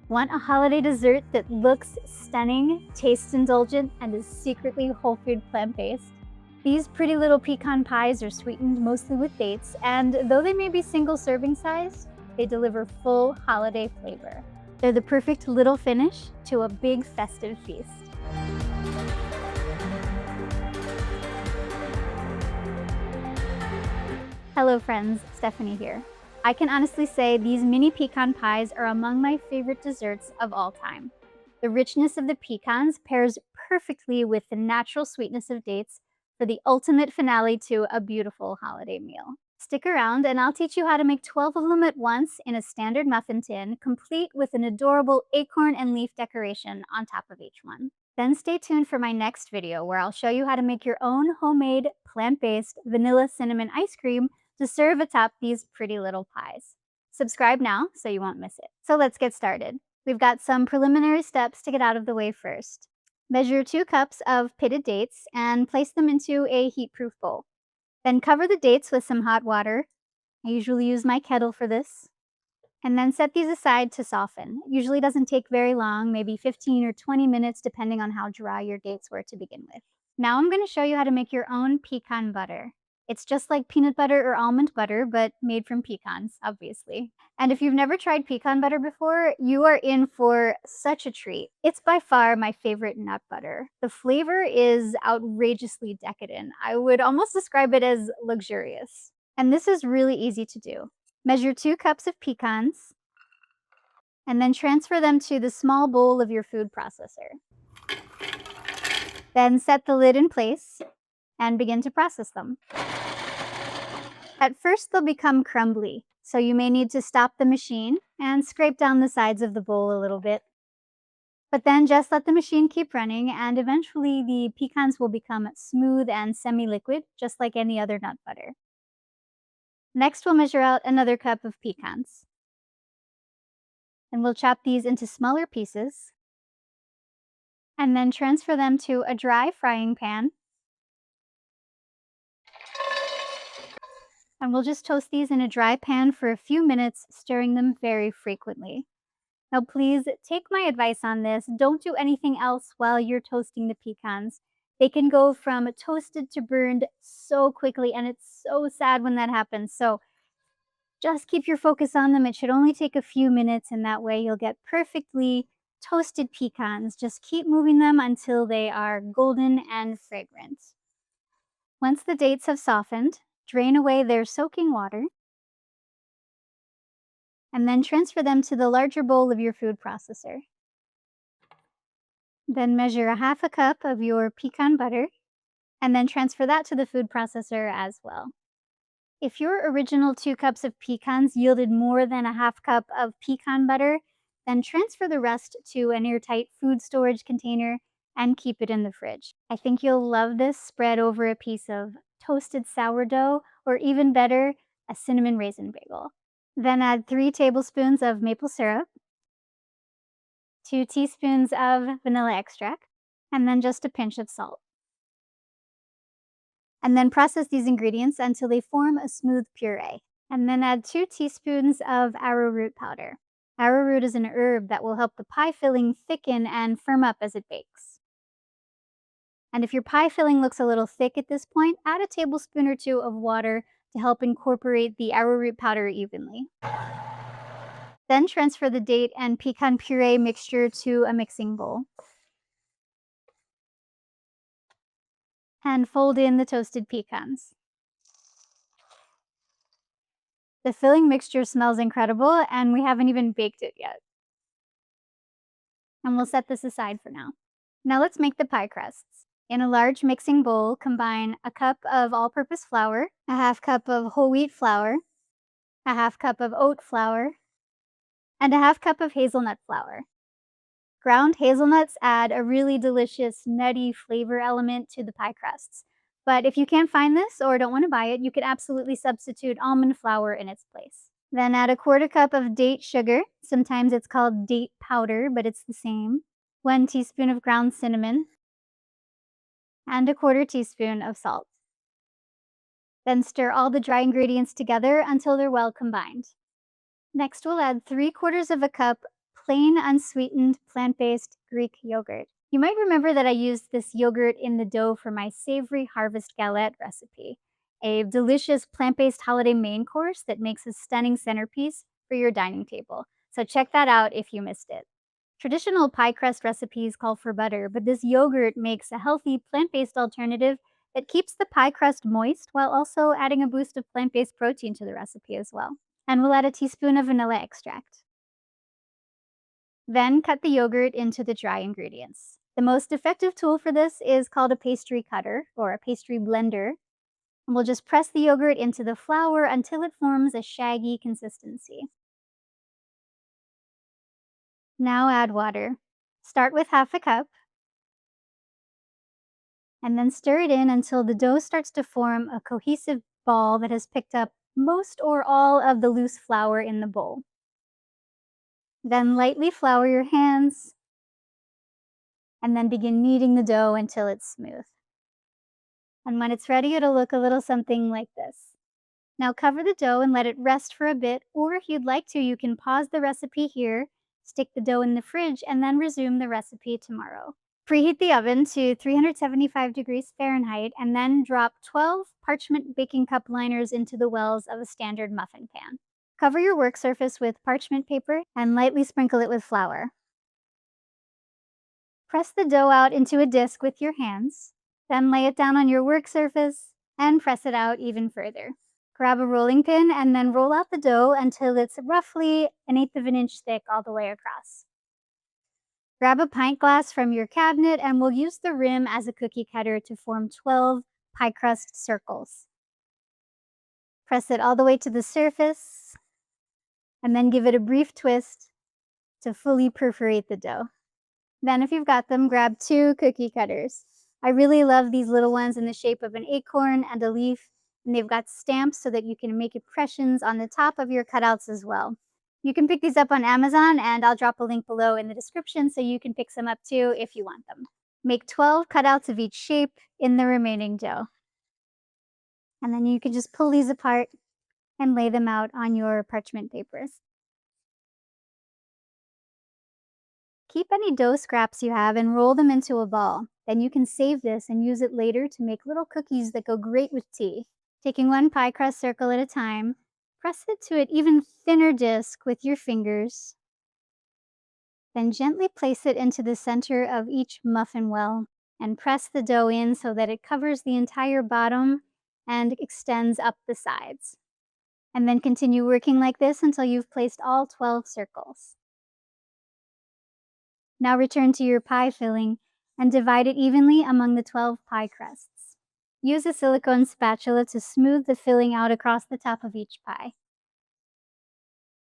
Want a holiday dessert that looks stunning, tastes indulgent, and is secretly whole food plant-based? These pretty little pecan pies are sweetened mostly with dates, and though they may be single serving size, they deliver full holiday flavor. They're the perfect little finish to a big festive feast. Hello friends, Stephanie here. I can honestly say these mini pecan pies are among my favorite desserts of all time. The richness of the pecans pairs perfectly with the natural sweetness of dates for the ultimate finale to a beautiful holiday meal. Stick around and I'll teach you how to make 12 of them at once in a standard muffin tin, complete with an adorable acorn and leaf decoration on top of each one. Then stay tuned for my next video where I'll show you how to make your own homemade plant-based vanilla cinnamon ice cream to serve atop these pretty little pies. Subscribe now so you won't miss it. So let's get started. We've got some preliminary steps to get out of the way first. Measure 2 cups of pitted dates and place them into a heat-proof bowl. Then cover the dates with some hot water. I usually use my kettle for this. And then set these aside to soften. It usually doesn't take very long, maybe 15 or 20 minutes depending on how dry your dates were to begin with. Now I'm going to show you how to make your own pecan butter. It's just like peanut butter or almond butter, but made from pecans, obviously. And if you've never tried pecan butter before, you are in for such a treat. It's by far my favorite nut butter. The flavor is outrageously decadent. I would almost describe it as luxurious. And this is really easy to do. Measure 2 cups of pecans, and then transfer them to the small bowl of your food processor. Then set the lid in place and begin to process them. At first, they'll become crumbly, so you may need to stop the machine and scrape down the sides of the bowl a little bit. But then just let the machine keep running, and eventually the pecans will become smooth and semi-liquid, just like any other nut butter. Next, we'll measure out another cup of pecans. And we'll chop these into smaller pieces, and then transfer them to a dry frying pan. And we'll just toast these in a dry pan for a few minutes, stirring them very frequently. Now please take my advice on this. Don't do anything else while you're toasting the pecans. They can go from toasted to burned so quickly, and it's so sad when that happens. So just keep your focus on them. It should only take a few minutes, and that way you'll get perfectly toasted pecans. Just keep moving them until they are golden and fragrant. Once the dates have softened, drain away their soaking water, and then transfer them to the larger bowl of your food processor. Then measure a half a cup of your pecan butter, and then transfer that to the food processor as well. If your original 2 cups of pecans yielded more than a half cup of pecan butter, then transfer the rest to an airtight food storage container and keep it in the fridge. I think you'll love this spread over a piece of toasted sourdough, or even better, a cinnamon raisin bagel. Then add 3 tablespoons of maple syrup, 2 teaspoons of vanilla extract, and then just a pinch of salt. And then process these ingredients until they form a smooth puree. And then add 2 teaspoons of arrowroot powder. Arrowroot is an herb that will help the pie filling thicken and firm up as it bakes. And if your pie filling looks a little thick at this point, add a tablespoon or 2 of water to help incorporate the arrowroot powder evenly. Then transfer the date and pecan puree mixture to a mixing bowl. And fold in the toasted pecans. The filling mixture smells incredible, and we haven't even baked it yet. And we'll set this aside for now. Now let's make the pie crusts. In a large mixing bowl, combine a cup of all-purpose flour, a half cup of whole wheat flour, a half cup of oat flour, and a half cup of hazelnut flour. Ground hazelnuts add a really delicious nutty flavor element to the pie crusts. But if you can't find this or don't want to buy it, you could absolutely substitute almond flour in its place. Then add a quarter cup of date sugar. Sometimes it's called date powder, but it's the same. 1 teaspoon of ground cinnamon, and a quarter teaspoon of salt. Then stir all the dry ingredients together until they're well combined. Next, we'll add 3/4 of a cup plain unsweetened plant-based Greek yogurt. You might remember that I used this yogurt in the dough for my savory harvest galette recipe, a delicious plant-based holiday main course that makes a stunning centerpiece for your dining table. So check that out if you missed it. Traditional pie crust recipes call for butter, but this yogurt makes a healthy plant-based alternative that keeps the pie crust moist while also adding a boost of plant-based protein to the recipe as well. And we'll add a teaspoon of vanilla extract. Then cut the yogurt into the dry ingredients. The most effective tool for this is called a pastry cutter or a pastry blender. And we'll just press the yogurt into the flour until it forms a shaggy consistency. Now add water. Start with half a cup and then stir it in until the dough starts to form a cohesive ball that has picked up most or all of the loose flour in the bowl. Then lightly flour your hands and then begin kneading the dough until it's smooth. And when it's ready, it'll look a little something like this. Now cover the dough and let it rest for a bit, or if you'd like to, you can pause the recipe here, stick the dough in the fridge, and then resume the recipe tomorrow. Preheat the oven to 375 degrees Fahrenheit and then drop 12 parchment baking cup liners into the wells of a standard muffin pan. Cover your work surface with parchment paper and lightly sprinkle it with flour. Press the dough out into a disc with your hands, then lay it down on your work surface and press it out even further. Grab a rolling pin and then roll out the dough until it's roughly 1/8 of an inch thick all the way across. Grab a pint glass from your cabinet and we'll use the rim as a cookie cutter to form 12 pie crust circles. Press it all the way to the surface and then give it a brief twist to fully perforate the dough. Then if you've got them, grab 2 cookie cutters. I really love these little ones in the shape of an acorn and a leaf, and they've got stamps so that you can make impressions on the top of your cutouts as well. You can pick these up on Amazon, and I'll drop a link below in the description so you can pick some up too if you want them. Make 12 cutouts of each shape in the remaining dough. And then you can just pull these apart and lay them out on your parchment papers. Keep any dough scraps you have and roll them into a ball. Then you can save this and use it later to make little cookies that go great with tea. Taking one pie crust circle at a time, press it to an even thinner disc with your fingers. Then gently place it into the center of each muffin well and press the dough in so that it covers the entire bottom and extends up the sides. And then continue working like this until you've placed all 12 circles. Now return to your pie filling and divide it evenly among the 12 pie crusts. Use a silicone spatula to smooth the filling out across the top of each pie.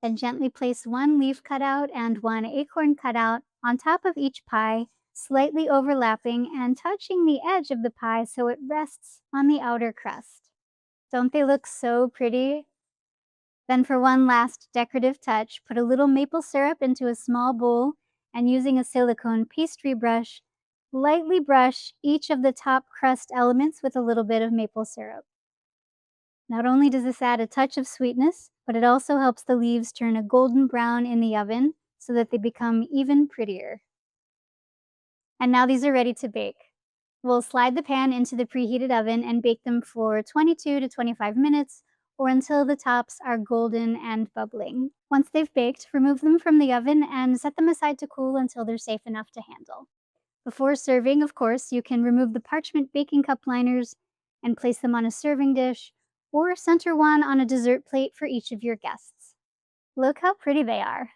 Then gently place one leaf cutout and one acorn cutout on top of each pie, slightly overlapping and touching the edge of the pie so it rests on the outer crust. Don't they look so pretty? Then for one last decorative touch, put a little maple syrup into a small bowl and using a silicone pastry brush, lightly brush each of the top crust elements with a little bit of maple syrup. Not only does this add a touch of sweetness, but it also helps the leaves turn a golden brown in the oven so that they become even prettier. And now these are ready to bake. We'll slide the pan into the preheated oven and bake them for 22 to 25 minutes or until the tops are golden and bubbling. Once they've baked, remove them from the oven and set them aside to cool until they're safe enough to handle. Before serving, of course, you can remove the parchment baking cup liners and place them on a serving dish or center one on a dessert plate for each of your guests. Look how pretty they are.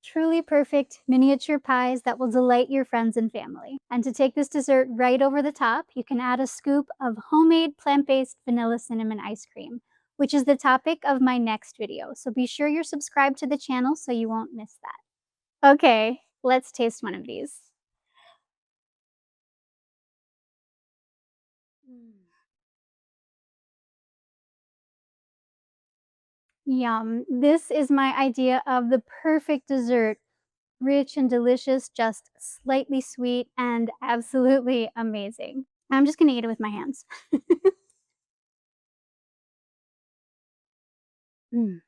Truly perfect miniature pies that will delight your friends and family. And to take this dessert right over the top, you can add a scoop of homemade plant-based vanilla cinnamon ice cream, which is the topic of my next video. So be sure you're subscribed to the channel so you won't miss that. Okay, let's taste one of these. Yum. This is my idea of the perfect dessert. Rich and delicious, just slightly sweet, and absolutely amazing. I'm just gonna eat it with my hands. Mm.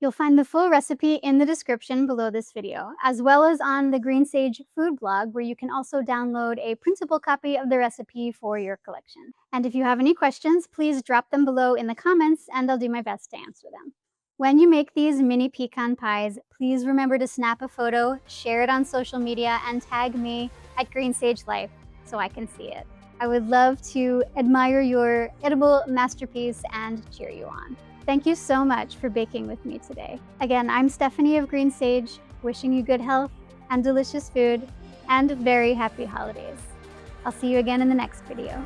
You'll find the full recipe in the description below this video, as well as on the Green Sage food blog, where you can also download a printable copy of the recipe for your collection. And if you have any questions, please drop them below in the comments and I'll do my best to answer them. When you make these mini pecan pies, please remember to snap a photo, share it on social media, and tag me at Green Sage Life so I can see it. I would love to admire your edible masterpiece and cheer you on. Thank you so much for baking with me today. Again, I'm Stephanie of Green Sage, wishing you good health and delicious food and very happy holidays. I'll see you again in the next video.